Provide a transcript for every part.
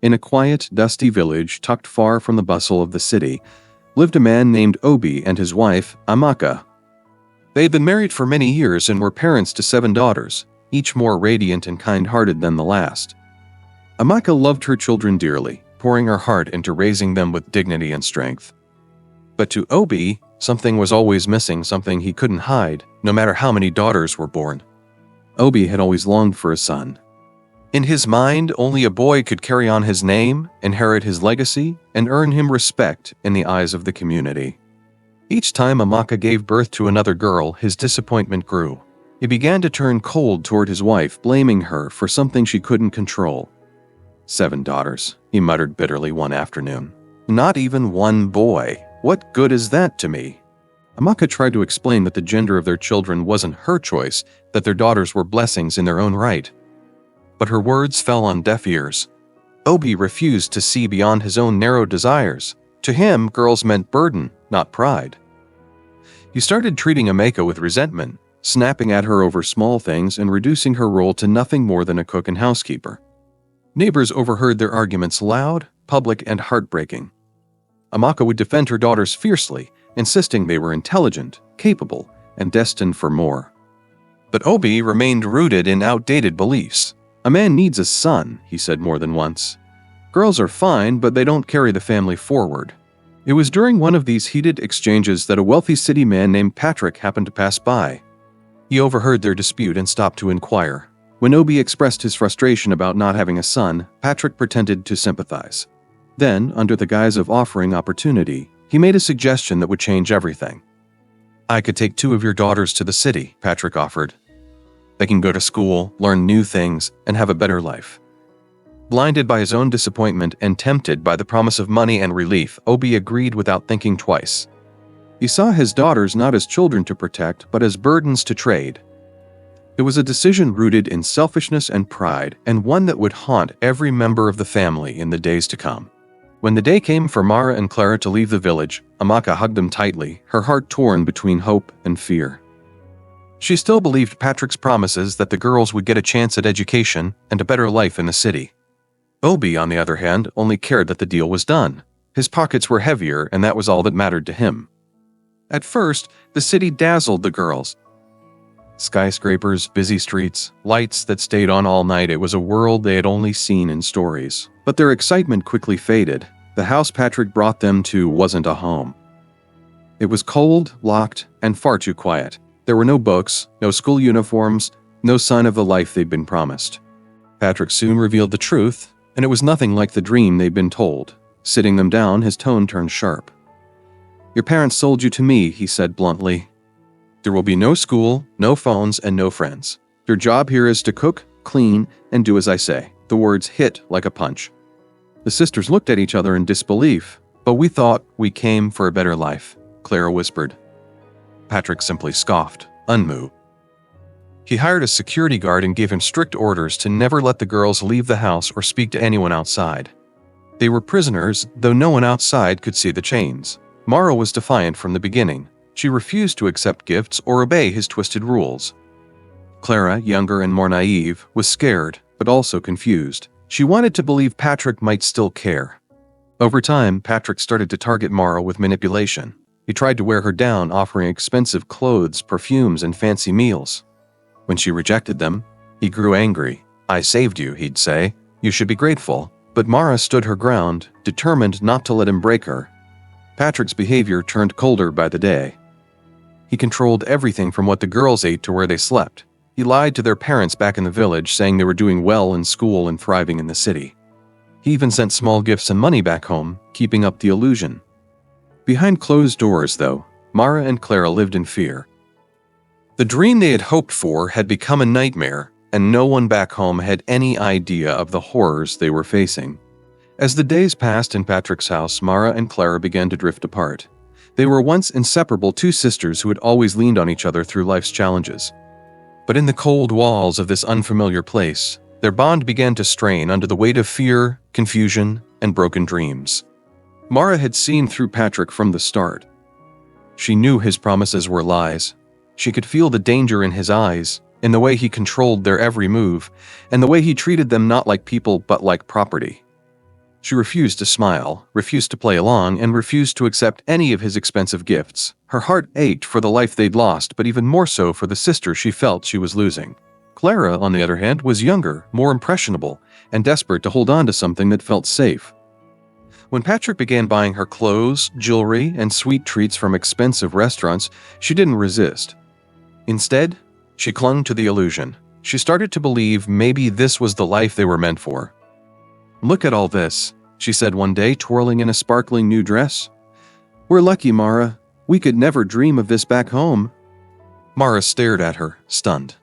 In a quiet, dusty village tucked far from the bustle of the city, lived a man named Obi and his wife, Amaka. They had been married for many years and were parents to 7 daughters, each more radiant and kind-hearted than the last. Amaka loved her children dearly, pouring her heart into raising them with dignity and strength. But to Obi, something was always missing, something he couldn't hide, no matter how many daughters were born. Obi had always longed for a son. In his mind, only a boy could carry on his name, inherit his legacy, and earn him respect in the eyes of the community. Each time Amaka gave birth to another girl, his disappointment grew. He began to turn cold toward his wife, blaming her for something she couldn't control. 7 daughters, he muttered bitterly one afternoon. Not even one boy. What good is that to me? Amaka tried to explain that the gender of their children wasn't her choice, that their daughters were blessings in their own right. But her words fell on deaf ears. Obi refused to see beyond his own narrow desires. To him, girls meant burden, not pride. He started treating Amaka with resentment, snapping at her over small things and reducing her role to nothing more than a cook and housekeeper. Neighbors overheard their arguments loud, public, and heartbreaking. Amaka would defend her daughters fiercely, insisting they were intelligent, capable, and destined for more. But Obi remained rooted in outdated beliefs. A man needs a son, he said more than once. Girls are fine, but they don't carry the family forward. It was during one of these heated exchanges that a wealthy city man named Patrick happened to pass by. He overheard their dispute and stopped to inquire. When Obi expressed his frustration about not having a son, Patrick pretended to sympathize. Then, under the guise of offering opportunity, he made a suggestion that would change everything. I could take 2 of your daughters to the city, Patrick offered. They can go to school, learn new things, and have a better life. Blinded by his own disappointment and tempted by the promise of money and relief, Obi agreed without thinking twice. He saw his daughters not as children to protect, but as burdens to trade. It was a decision rooted in selfishness and pride, and one that would haunt every member of the family in the days to come. When the day came for Mara and Clara to leave the village, Amaka hugged them tightly, her heart torn between hope and fear. She still believed Patrick's promises that the girls would get a chance at education and a better life in the city. Obi, on the other hand, only cared that the deal was done. His pockets were heavier, and that was all that mattered to him. At first, the city dazzled the girls. Skyscrapers, busy streets, lights that stayed on all night. It was a world they had only seen in stories. But their excitement quickly faded. The house Patrick brought them to wasn't a home. It was cold, locked, and far too quiet. There were no books, no school uniforms, no sign of the life they'd been promised. Patrick soon revealed the truth, and it was nothing like the dream they'd been told. Sitting them down, his tone turned sharp. Your parents sold you to me, he said bluntly. There will be no school, no phones, and no friends. Your job here is to cook, clean, and do as I say. The words hit like a punch. The sisters looked at each other in disbelief. But we thought we came for a better life, Clara whispered. Patrick simply scoffed, unmoved. He hired a security guard and gave him strict orders to never let the girls leave the house or speak to anyone outside. They were prisoners, though no one outside could see the chains. Mara was defiant from the beginning. She refused to accept gifts or obey his twisted rules. Clara, younger and more naive, was scared, but also confused. She wanted to believe Patrick might still care. Over time, Patrick started to target Mara with manipulation. He tried to wear her down, offering expensive clothes, perfumes, and fancy meals. When she rejected them, he grew angry. I saved you, he'd say. You should be grateful. But Mara stood her ground, determined not to let him break her. Patrick's behavior turned colder by the day. He controlled everything from what the girls ate to where they slept. He lied to their parents back in the village, saying they were doing well in school and thriving in the city. He even sent small gifts and money back home, keeping up the illusion. Behind closed doors, though, Mara and Clara lived in fear. The dream they had hoped for had become a nightmare, and no one back home had any idea of the horrors they were facing. As the days passed in Patrick's house, Mara and Clara began to drift apart. They were once inseparable, 2 sisters who had always leaned on each other through life's challenges. But in the cold walls of this unfamiliar place, their bond began to strain under the weight of fear, confusion, and broken dreams. Mara had seen through Patrick from the start. She knew his promises were lies. She could feel the danger in his eyes, in the way he controlled their every move, and the way he treated them not like people but like property. She refused to smile, refused to play along, and refused to accept any of his expensive gifts. Her heart ached for the life they'd lost, but even more so for the sister she felt she was losing. Clara, on the other hand, was younger, more impressionable, and desperate to hold on to something that felt safe. When Patrick began buying her clothes, jewelry, and sweet treats from expensive restaurants, she didn't resist. Instead, she clung to the illusion. She started to believe maybe this was the life they were meant for. "Look at all this," she said one day, twirling in a sparkling new dress. "We're lucky, Mara. We could never dream of this back home." Mara stared at her, stunned.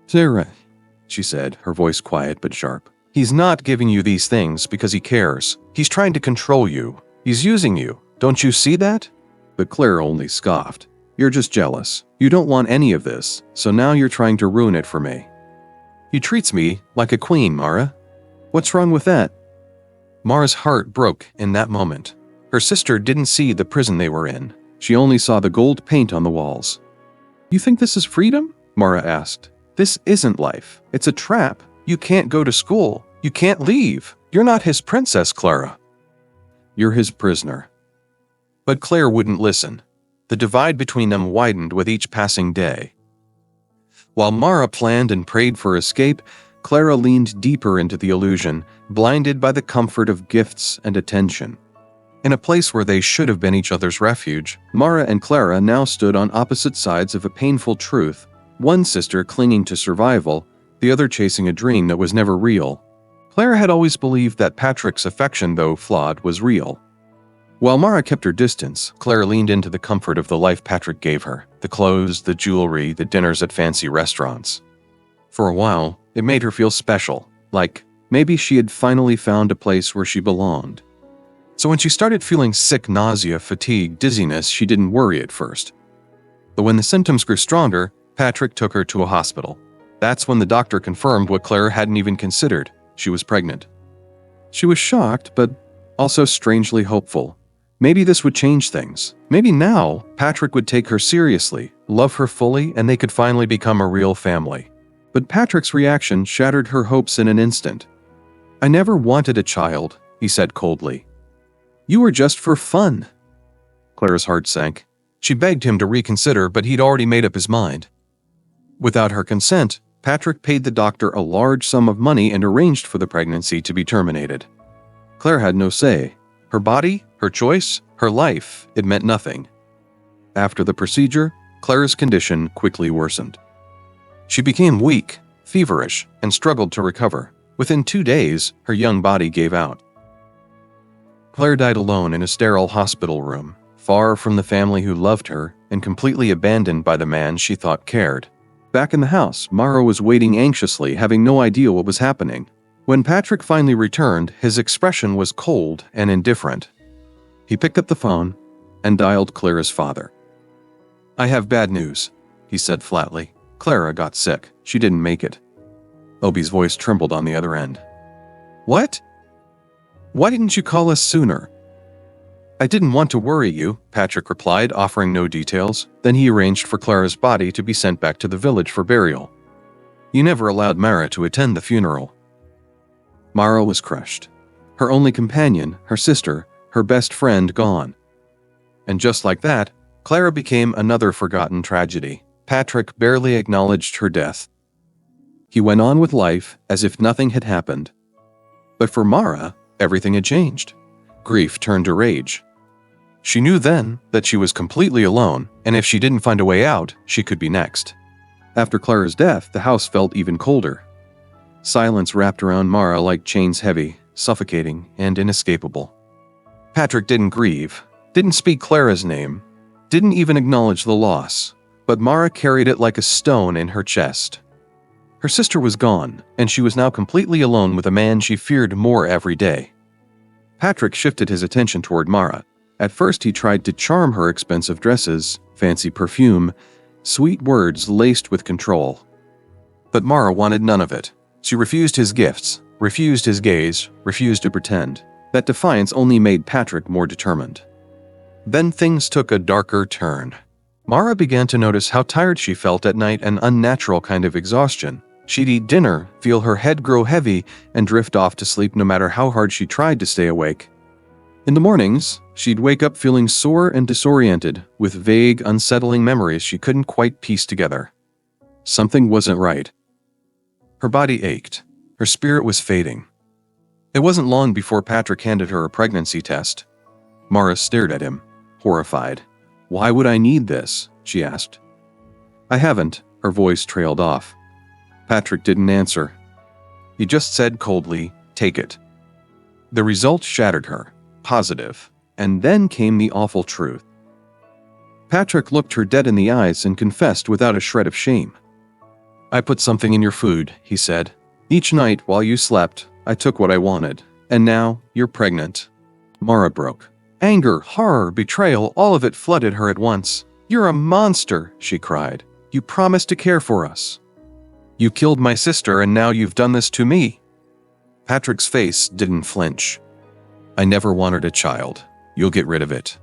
"Sarah," she said, her voice quiet but sharp. "He's not giving you these things because he cares. He's trying to control you. He's using you. Don't you see that?" But Claire only scoffed. "You're just jealous. You don't want any of this, so now you're trying to ruin it for me." "He treats me like a queen, Mara. What's wrong with that?" Mara's heart broke in that moment. Her sister didn't see the prison they were in. She only saw the gold paint on the walls. "You think this is freedom?" Mara asked. "This isn't life. It's a trap. You can't go to school. You can't leave. You're not his princess, Clara. You're his prisoner." But Claire wouldn't listen. The divide between them widened with each passing day. While Mara planned and prayed for escape, Clara leaned deeper into the illusion, blinded by the comfort of gifts and attention. In a place where they should have been each other's refuge, Mara and Clara now stood on opposite sides of a painful truth, one sister clinging to survival, the other chasing a dream that was never real. Clara had always believed that Patrick's affection, though flawed, was real. While Mara kept her distance, Claire leaned into the comfort of the life Patrick gave her, the clothes, the jewelry, the dinners at fancy restaurants. For a while, it made her feel special, like maybe she had finally found a place where she belonged. So when she started feeling sick, nausea, fatigue, dizziness, she didn't worry at first. But when the symptoms grew stronger, Patrick took her to a hospital. That's when the doctor confirmed what Claire hadn't even considered. She was pregnant. She was shocked, but also strangely hopeful. Maybe this would change things. Maybe now, Patrick would take her seriously, love her fully, and they could finally become a real family. But Patrick's reaction shattered her hopes in an instant. "I never wanted a child," he said coldly. "You were just for fun." Claire's heart sank. She begged him to reconsider, but he'd already made up his mind. Without her consent, Patrick paid the doctor a large sum of money and arranged for the pregnancy to be terminated. Claire had no say. Her body, her choice, her life, it meant nothing. After the procedure, Claire's condition quickly worsened. She became weak, feverish, and struggled to recover. Within 2 days, her young body gave out. Claire died alone in a sterile hospital room, far from the family who loved her and completely abandoned by the man she thought cared. Back in the house, Mara was waiting anxiously, having no idea what was happening. When Patrick finally returned, his expression was cold and indifferent. He picked up the phone and dialed Clara's father. "I have bad news," he said flatly. "Clara got sick. She didn't make it." Obi's voice trembled on the other end. "What? Why didn't you call us sooner?" "I didn't want to worry you," Patrick replied, offering no details. Then he arranged for Clara's body to be sent back to the village for burial. "You never allowed Mara to attend the funeral." Mara was crushed. Her only companion, her sister, her best friend, gone. And just like that, Clara became another forgotten tragedy. Patrick barely acknowledged her death. He went on with life as if nothing had happened. But for Mara, everything had changed. Grief turned to rage. She knew then that she was completely alone, and if she didn't find a way out, she could be next. After Clara's death, the house felt even colder. Silence wrapped around Mara like chains, heavy, suffocating, and inescapable. Patrick didn't grieve, didn't speak Clara's name, didn't even acknowledge the loss, but Mara carried it like a stone in her chest. Her sister was gone, and she was now completely alone with a man she feared more every day. Patrick shifted his attention toward Mara. At first he tried to charm her: expensive dresses, fancy perfume, sweet words laced with control. But Mara wanted none of it. She refused his gifts, refused his gaze, refused to pretend. That defiance only made Patrick more determined. Then things took a darker turn. Mara began to notice how tired she felt at night, an unnatural kind of exhaustion. She'd eat dinner, feel her head grow heavy, and drift off to sleep no matter how hard she tried to stay awake. In the mornings, she'd wake up feeling sore and disoriented, with vague, unsettling memories she couldn't quite piece together. Something wasn't right. Her body ached. Her spirit was fading. It wasn't long before Patrick handed her a pregnancy test. Mara stared at him, horrified. "Why would I need this?" she asked. "I haven't," her voice trailed off. Patrick didn't answer. He just said coldly, "Take it." The result shattered her. Positive. And then came the awful truth. Patrick looked her dead in the eyes and confessed without a shred of shame. "I put something in your food," he said. "Each night while you slept, I took what I wanted. And now, you're pregnant." Mara broke. Anger, horror, betrayal, all of it flooded her at once. "You're a monster," she cried. "You promised to care for us. You killed my sister and now you've done this to me." Patrick's face didn't flinch. "I never wanted a child. You'll get rid of it."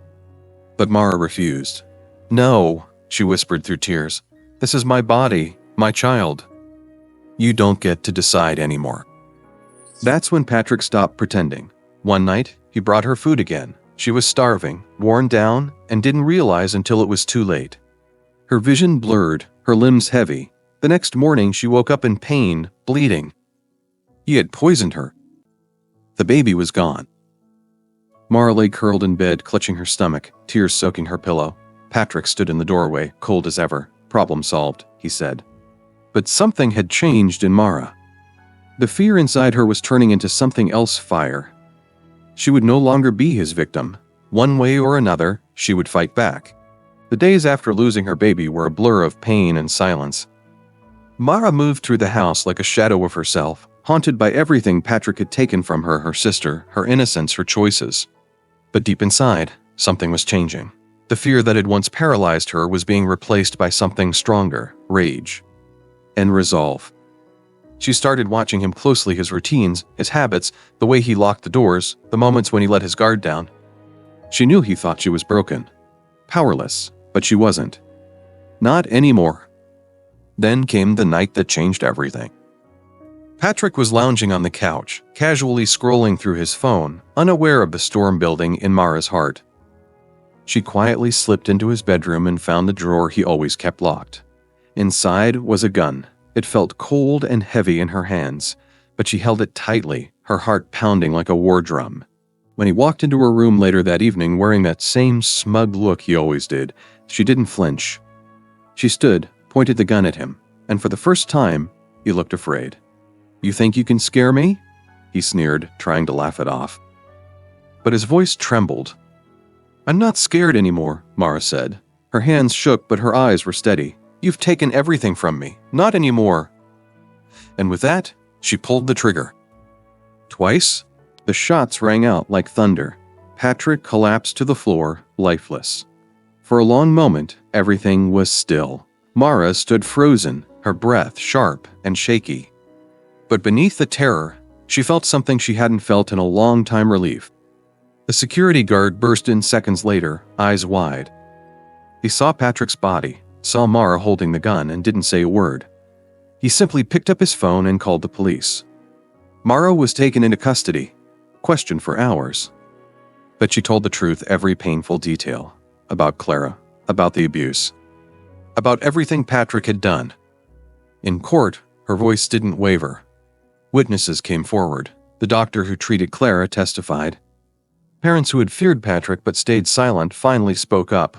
But Mara refused. "No," she whispered through tears. "This is my body, my child. You don't get to decide anymore." That's when Patrick stopped pretending. One night, he brought her food again. She was starving, worn down, and didn't realize until it was too late. Her vision blurred, her limbs heavy. The next morning, she woke up in pain, bleeding. He had poisoned her. The baby was gone. Mara lay curled in bed, clutching her stomach, tears soaking her pillow. Patrick stood in the doorway, cold as ever. "Problem solved," he said. But something had changed in Mara. The fear inside her was turning into something else, fire. She would no longer be his victim. One way or another, she would fight back. The days after losing her baby were a blur of pain and silence. Mara moved through the house like a shadow of herself, haunted by everything Patrick had taken from her sister, her innocence, her choices. But deep inside, something was changing. The fear that had once paralyzed her was being replaced by something stronger, rage and resolve. She started watching him closely, his routines, his habits, the way he locked the doors, the moments when he let his guard down. She knew he thought she was broken, powerless, but she wasn't. Not anymore. Then came the night that changed everything. Patrick was lounging on the couch, casually scrolling through his phone, unaware of the storm building in Mara's heart. She quietly slipped into his bedroom and found the drawer he always kept locked. Inside was a gun. It felt cold and heavy in her hands, but she held it tightly, her heart pounding like a war drum. When he walked into her room later that evening wearing that same smug look he always did, she didn't flinch. She stood, pointed the gun at him, and for the first time, he looked afraid. "You think you can scare me?" he sneered, trying to laugh it off. But his voice trembled. "I'm not scared anymore," Mara said. Her hands shook, but her eyes were steady. "You've taken everything from me. Not anymore." And with that, she pulled the trigger. Twice, the shots rang out like thunder. Patrick collapsed to the floor, lifeless. For a long moment, everything was still. Mara stood frozen, her breath sharp and shaky. But beneath the terror, she felt something she hadn't felt in a long time: relief. The security guard burst in seconds later, eyes wide. He saw Patrick's body, saw Mara holding the gun, and didn't say a word. He simply picked up his phone and called the police. Mara was taken into custody, questioned for hours. But she told the truth, every painful detail. About Clara, about the abuse, about everything Patrick had done. In court, her voice didn't waver. Witnesses came forward. The doctor who treated Clara testified. Parents who had feared Patrick but stayed silent finally spoke up.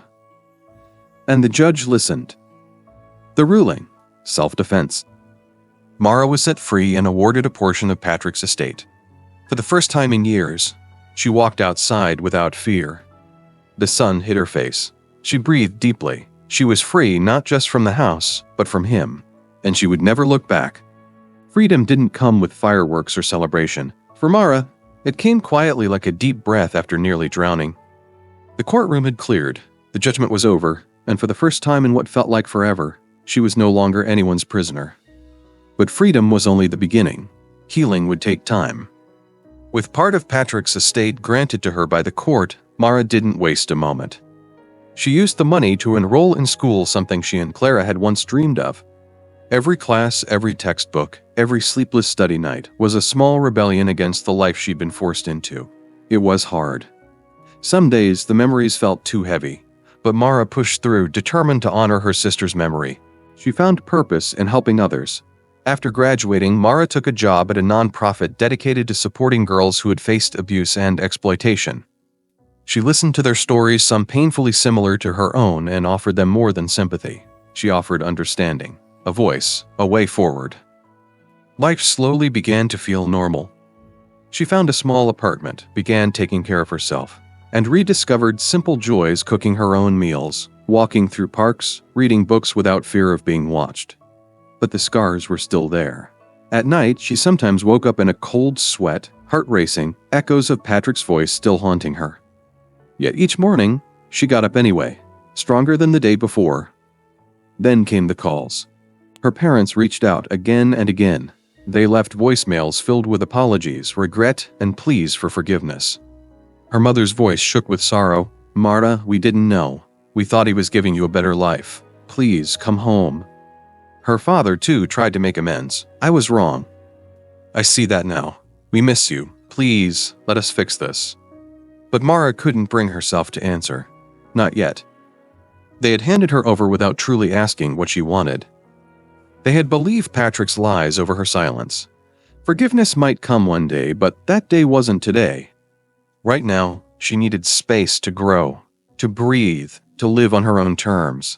And the judge listened. The ruling: self-defense. Mara was set free and awarded a portion of Patrick's estate. For the first time in years, she walked outside without fear. The sun hit her face. She breathed deeply. She was free not just from the house, but from him. And she would never look back. Freedom didn't come with fireworks or celebration. For Mara, it came quietly, like a deep breath after nearly drowning. The courtroom had cleared. The judgment was over. And for the first time in what felt like forever, she was no longer anyone's prisoner. But freedom was only the beginning. Healing would take time. With part of Patrick's estate granted to her by the court, Mara didn't waste a moment. She used the money to enroll in school, something she and Clara had once dreamed of. Every class, every textbook, every sleepless study night was a small rebellion against the life she'd been forced into. It was hard. Some days the memories felt too heavy, but Mara pushed through, determined to honor her sister's memory. She found purpose in helping others. After graduating, Mara took a job at a nonprofit dedicated to supporting girls who had faced abuse and exploitation. She listened to their stories, some painfully similar to her own, and offered them more than sympathy. She offered understanding, a voice, a way forward. Life slowly began to feel normal. She found a small apartment, began taking care of herself, and rediscovered simple joys, cooking her own meals, walking through parks, reading books without fear of being watched. But the scars were still there. At night, she sometimes woke up in a cold sweat, heart racing, echoes of Patrick's voice still haunting her. Yet each morning, she got up anyway, stronger than the day before. Then came the calls. Her parents reached out again and again. They left voicemails filled with apologies, regret, and pleas for forgiveness. Her mother's voice shook with sorrow. "Marta, we didn't know. We thought he was giving you a better life. Please, come home." Her father, too, tried to make amends. "I was wrong. I see that now. We miss you. Please, let us fix this." But Mara couldn't bring herself to answer. Not yet. They had handed her over without truly asking what she wanted. They had believed Patrick's lies over her silence. Forgiveness might come one day, but that day wasn't today. Right now, she needed space to grow, to breathe, to live on her own terms.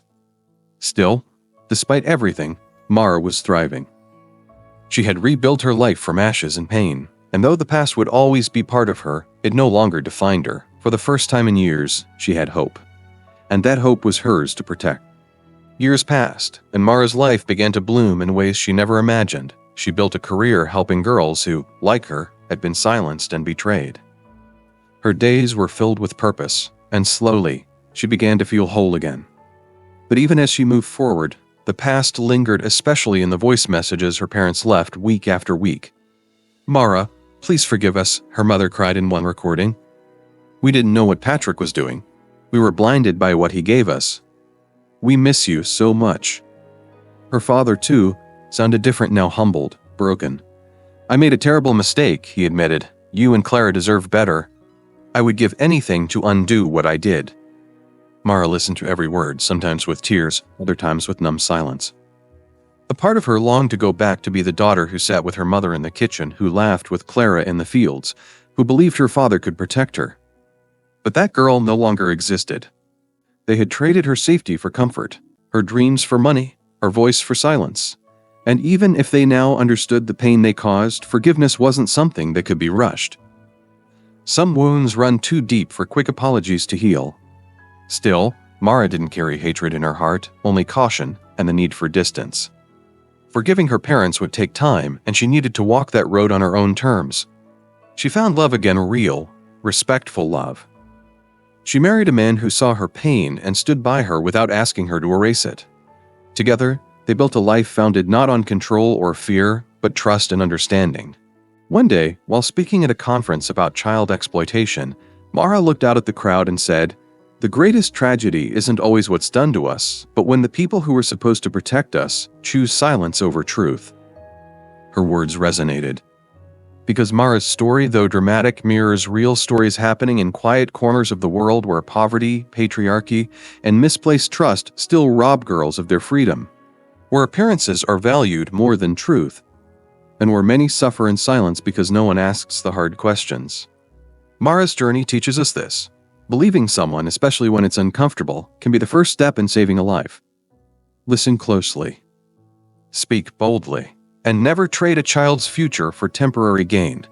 Still, despite everything, Mara was thriving. She had rebuilt her life from ashes and pain, and though the past would always be part of her, it no longer defined her. For the first time in years, she had hope. And that hope was hers to protect. Years passed, and Mara's life began to bloom in ways she never imagined. She built a career helping girls who, like her, had been silenced and betrayed. Her days were filled with purpose, and slowly, she began to feel whole again. But even as she moved forward, the past lingered, especially in the voice messages her parents left week after week. "Mara, please forgive us," her mother cried in one recording. "We didn't know what Patrick was doing. We were blinded by what he gave us. We miss you so much." Her father, too, sounded different now, humbled, broken. "I made a terrible mistake," he admitted. "You and Clara deserve better. I would give anything to undo what I did." Mara listened to every word, sometimes with tears, other times with numb silence. A part of her longed to go back to be the daughter who sat with her mother in the kitchen, who laughed with Clara in the fields, who believed her father could protect her. But that girl no longer existed. They had traded her safety for comfort, her dreams for money, her voice for silence. And even if they now understood the pain they caused, forgiveness wasn't something that could be rushed. Some wounds run too deep for quick apologies to heal. Still, Mara didn't carry hatred in her heart, only caution and the need for distance. Forgiving her parents would take time, and she needed to walk that road on her own terms. She found love again, real, respectful love. She married a man who saw her pain and stood by her without asking her to erase it. Together, they built a life founded not on control or fear, but trust and understanding. One day, while speaking at a conference about child exploitation, Mara looked out at the crowd and said, "The greatest tragedy isn't always what's done to us, but when the people who are supposed to protect us choose silence over truth." Her words resonated. Because Mara's story, though dramatic, mirrors real stories happening in quiet corners of the world where poverty, patriarchy, and misplaced trust still rob girls of their freedom. Where appearances are valued more than truth. And where many suffer in silence because no one asks the hard questions. Mara's journey teaches us this. Believing someone, especially when it's uncomfortable, can be the first step in saving a life. Listen closely. Speak boldly. And never trade a child's future for temporary gain.